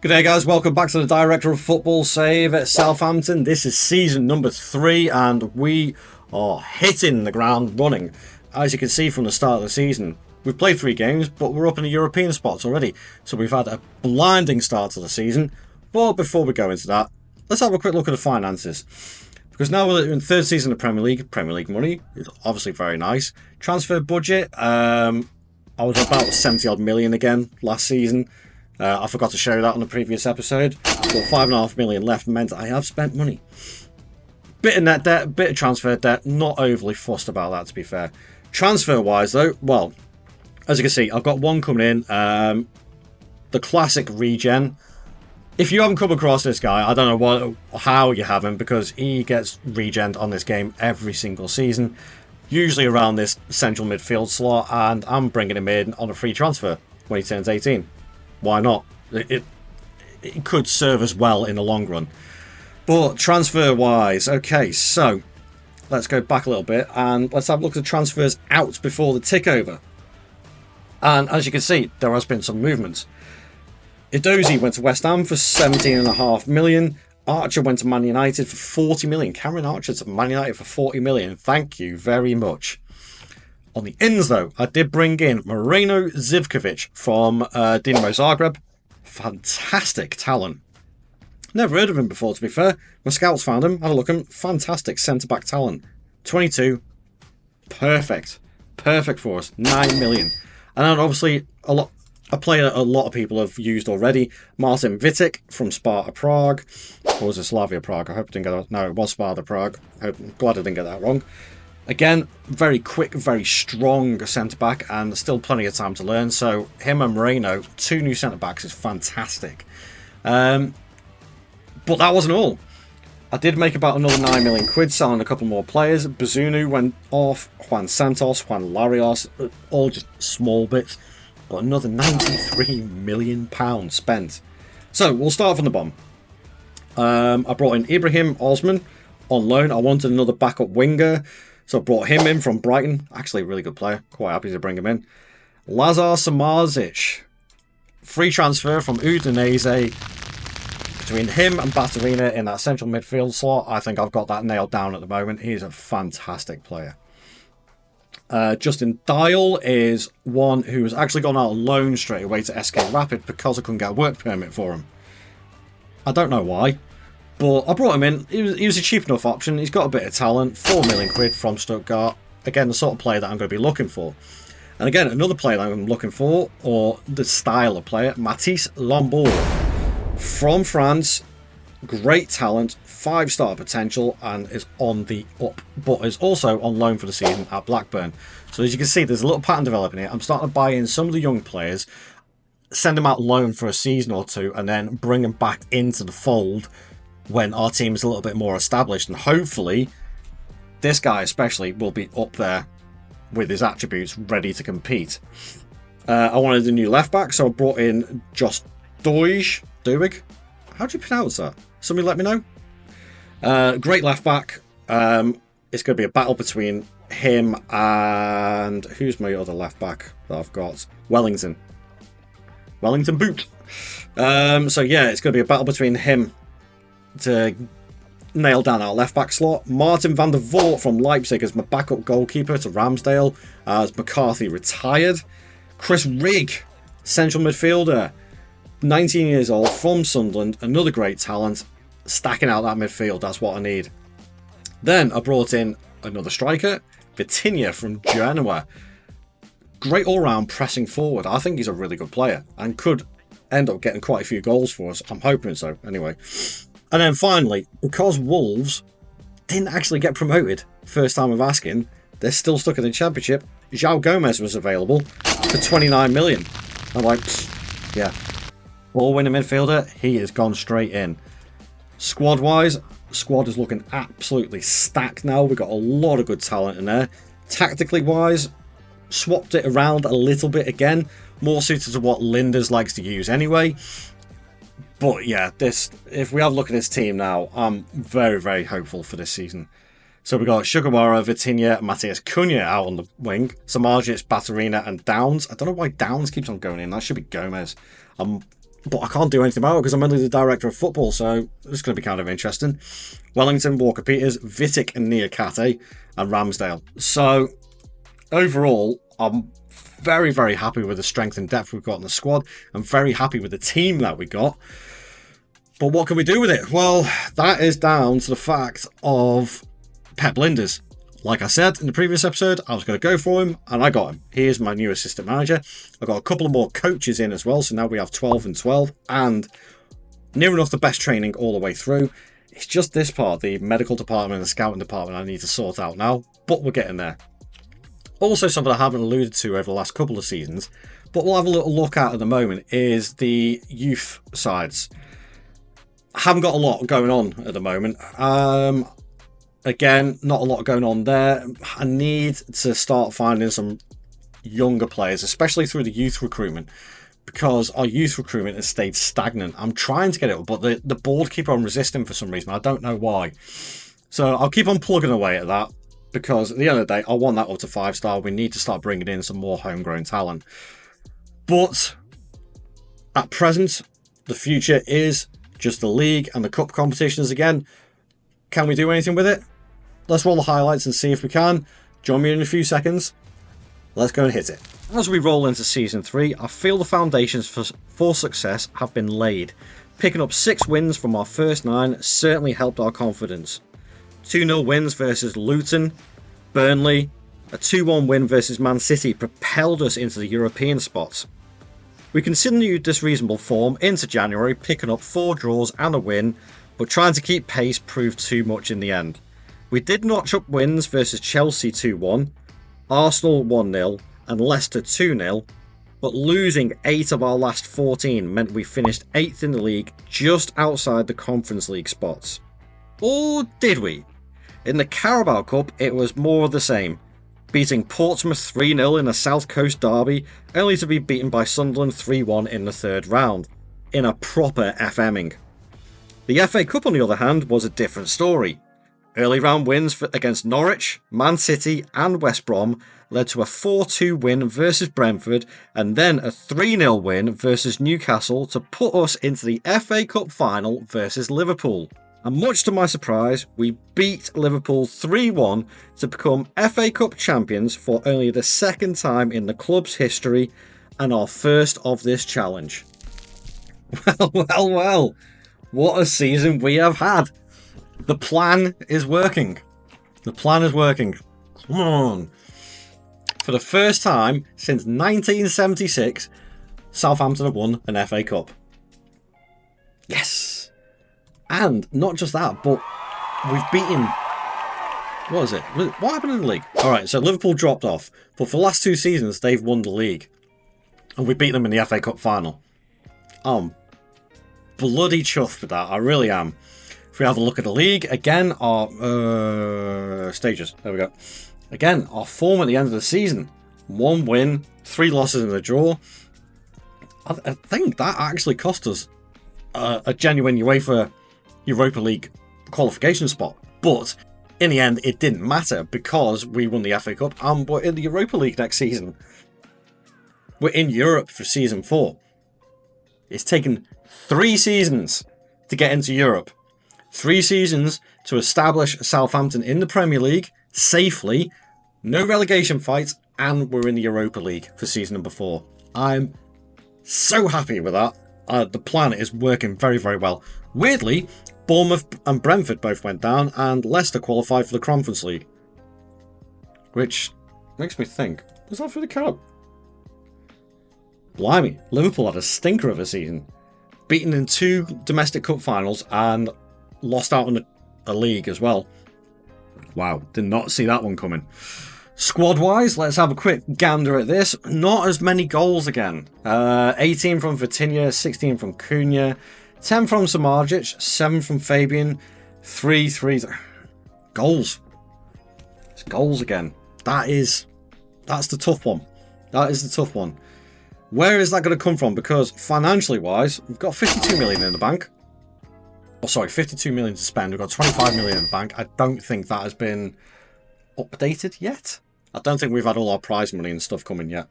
G'day guys, welcome back to the Director of Football Save at Southampton. This is season number 3 and we are hitting the ground running. As you can see from the start of the season, we've played 3 games, but we're up in the European spots already. So we've had a blinding start to the season. But before we go into that, let's have a quick look at the finances. Because now we're in 3rd season of Premier League money is obviously very nice. Transfer budget, I was about 70 odd million again last season. I forgot to show that on the previous episode. But 5.5 million left meant I have spent money. Bit of net debt, bit of transfer debt. Not overly fussed about that, to be fair. Transfer wise though, well, as you can see, I've got one coming in. The classic regen. If you haven't come across this guy, I don't know how you haven't, because he gets regened on this game every single season. Usually around this central midfield slot, and I'm bringing him in on a free transfer when he turns 18. Why not? It could serve us well in the long run. But transfer-wise, okay, so let's go back a little bit and let's have a look at the transfers out before the tick over. And as you can see, there has been some movement. Edozie went to West Ham for 17.5 million. Archer went to Man United for 40 million. Cameron Archer to Man United for 40 million. Thank you very much. On the ins, though, I did bring in Moreno Zivkovic from Dinamo Zagreb. Fantastic talent. Never heard of him before, to be fair. My scouts found him, had a look at him. Fantastic centre-back talent. 22. Perfect. Perfect for us. 9 million. And then obviously, a player a lot of people have used already. Martin Vitic from Sparta Prague. Or was it Slavia Prague? I hope I didn't get that. No, it was Sparta Prague. Glad I didn't get that wrong. Again, very quick, very strong centre-back, and still plenty of time to learn. So him and Moreno, 2 new centre-backs, is fantastic. But that wasn't all. I did make about another 9 million quid selling a couple more players. Bazunu went off, Juan Santos, Juan Larios, all just small bits. But another £93 million spent. So we'll start from the bottom. I brought in Ibrahim Osman on loan. I wanted another backup winger. So I brought him in from Brighton. Actually, a really good player. Quite happy to bring him in. Lazar Samardzic. Free transfer from Udinese. Between him and Baturina in that central midfield slot, I think I've got that nailed down at the moment. He's a fantastic player. Justin Dial is one who's actually gone out on loan straight away to SK Rapid because I couldn't get a work permit for him. I don't know why. But I brought him in. He was a cheap enough option. He's got a bit of talent. 4 million quid from Stuttgart. Again, the sort of player that I'm going to be looking for. And again, another player that I'm looking for, or the style of player, Mathis Lambourg. From France. Great talent. 5-star potential. And is on the up. But is also on loan for the season at Blackburn. So as you can see, there's a little pattern developing here. I'm starting to buy in some of the young players. Send them out loan for a season or 2. And then bring them back into the fold when our team is a little bit more established, and hopefully this guy especially will be up there with his attributes ready to compete. I wanted a new left back, so I brought in Josh Doig. How do you pronounce that? Somebody let me know. Great left back. It's going to be a battle between him and who's my other left back that I've got? Wellington Boot. So yeah, it's going to be a battle between him to nail down our left back slot. Martin van der Voort from Leipzig as my backup goalkeeper to Ramsdale as McCarthy retired. Chris Rigg, central midfielder, 19 years old, from Sunderland, another great talent, stacking out that midfield. That's what I need. Then I brought in another striker, Vitinha from Genoa. Great all-round pressing forward. I think he's a really good player and could end up getting quite a few goals for us. I'm hoping so, anyway. And then finally, because Wolves didn't actually get promoted, first time of asking, they're still stuck in the Championship. João Gomez was available for 29 million. I'm like, yeah. Ball-winning midfielder, he has gone straight in. Squad-wise, squad is looking absolutely stacked now. We've got a lot of good talent in there. Tactically-wise, swapped it around a little bit again. More suited to what Linders likes to use anyway. But yeah, if we have a look at this team now, I'm very, very hopeful for this season. So we got Sugawara, Vitinha, Matthias Cunha out on the wing. Samardzic, Baturina and Downs. I don't know why Downs keeps on going in. That should be Gomez. I'm but I can't do anything about it because I'm only the director of football, so it's going to be kind of interesting. Wellington, Walker Peters, Vitic and Niakate, and Ramsdale. So overall, I'm very, very happy with the strength and depth we've got in the squad. I'm very happy with the team that we got. But what can we do with it? Well, that is down to the fact of Pep Lijnders. Like I said in the previous episode, I was going to go for him, and I got him. He is my new assistant manager. I've got a couple of more coaches in as well, so now we have 12 and 12, and near enough the best training all the way through. It's just this part, the medical department and the scouting department, I need to sort out now, but we're getting there. Also, something I haven't alluded to over the last couple of seasons, but we'll have a little look at the moment, is the youth sides. I haven't got a lot going on at the moment. Again, not a lot going on there. I need to start finding some younger players, especially through the youth recruitment, because our youth recruitment has stayed stagnant. I'm trying to get it up, but the board keep on resisting for some reason. I don't know why. So I'll keep on plugging away at that, because at the end of the day, I want that up to 5-star. We need to start bringing in some more homegrown talent. But at present, the future is just the league and the cup competitions again. Can we do anything with it? Let's roll the highlights and see if we can. Join me in a few seconds. Let's go and hit it. As we roll into Season 3, I feel the foundations for success have been laid. Picking up 6 wins from our first 9 certainly helped our confidence. 2-0 wins versus Luton, Burnley, a 2-1 win versus Man City propelled us into the European spots. We continued this reasonable form into January, picking up 4 draws and a win, but trying to keep pace proved too much in the end. We did notch up wins versus Chelsea 2-1, Arsenal 1-0 and Leicester 2-0, but losing 8 of our last 14 meant we finished 8th in the league, just outside the Conference League spots. Or did we? In the Carabao Cup it was more of the same, beating Portsmouth 3-0 in a South Coast derby, only to be beaten by Sunderland 3-1 in the 3rd round, in a proper FMing. The FA Cup on the other hand was a different story. Early round wins against Norwich, Man City and West Brom led to a 4-2 win versus Brentford and then a 3-0 win versus Newcastle to put us into the FA Cup final versus Liverpool. And much to my surprise, we beat Liverpool 3-1 to become FA Cup champions for only the 2nd time in the club's history and our first of this challenge. Well, what a season we have had. The plan is working. The plan is working. Come on. For the first time since 1976, Southampton have won an FA Cup. Yes. And not just that, but we've beaten... What is it? What happened in the league? Alright, so Liverpool dropped off. But for the last 2 seasons, they've won the league. And we beat them in the FA Cup final. I'm bloody chuffed with that. I really am. If we have a look at the league, again, our stages. There we go. Again, our form at the end of the season. 1 win, 3 losses and a draw. I think that actually cost us a genuine UEFA Europa League qualification spot. But in the end, it didn't matter because we won the FA Cup and we're in the Europa League next season. We're in Europe for Season 4. It's taken 3 seasons to get into Europe. 3 seasons to establish Southampton in the Premier League safely, no relegation fights, and we're in the Europa League for season number 4. I'm so happy with that. The plan is working very, very well. Weirdly, Bournemouth and Brentford both went down, and Leicester qualified for the Conference League. Which makes me think, was that for the Cup? Blimey, Liverpool had a stinker of a season. Beaten in 2 domestic cup finals and lost out on a league as well. Wow, did not see that one coming. Squad-wise, let's have a quick gander at this. Not as many goals again. 18 from Vitinha, 16 from Cunha, 10 from Samardzic, 7 from Fabian, 3 goals. It's goals again. That's the tough one. That is the tough one. Where is that going to come from? Because financially wise, we've got 52 million in the bank. Oh, sorry, 52 million to spend. We've got 25 million in the bank. I don't think that has been updated yet. I don't think we've had all our prize money and stuff coming yet.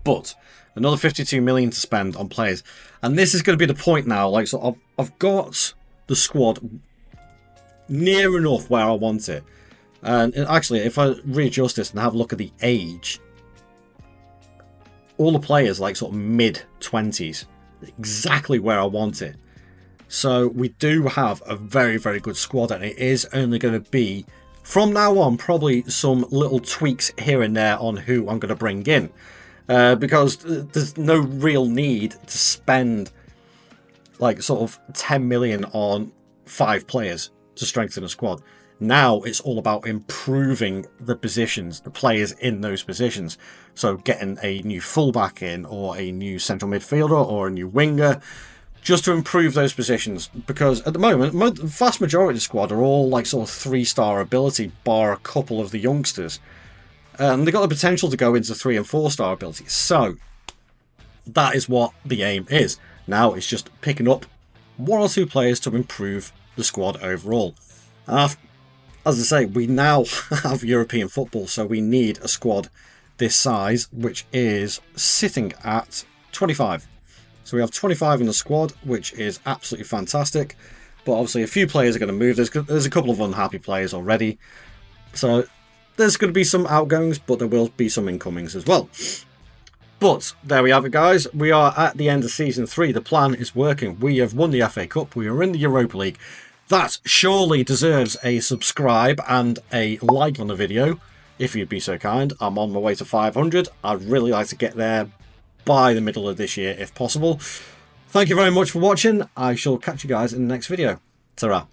But another 52 million to spend on players, and this is going to be the point now. Like, so I've got the squad near enough where I want it, and actually, if I readjust this and have a look at the age, all the players like sort of mid-20s, exactly where I want it. So we do have a very, very good squad, and it is only going to be, from now on, probably some little tweaks here and there on who I'm going to bring in. Because there's no real need to spend like sort of 10 million on 5 players to strengthen a squad. Now it's all about improving the positions, the players in those positions. So getting a new fullback in, or a new central midfielder, or a new winger, just to improve those positions. Because at the moment, the vast majority of the squad are all like sort of 3-star ability, bar a couple of the youngsters. And they've got the potential to go into 3- and 4-star abilities. So that is what the aim is. Now it's just picking up 1 or 2 players to improve the squad overall. As I say, we now have European football, so we need a squad this size, which is sitting at 25. So we have 25 in the squad, which is absolutely fantastic. But obviously a few players are going to move. There's a couple of unhappy players already. So there's going to be some outgoings, but there will be some incomings as well. But there we have it, guys. We are at the end of Season 3. The plan is working. We have won the FA Cup. We are in the Europa League. That surely deserves a subscribe and a like on the video, if you'd be so kind. I'm on my way to 500. I'd really like to get there by the middle of this year, if possible. Thank you very much for watching. I shall catch you guys in the next video. Ta-ra.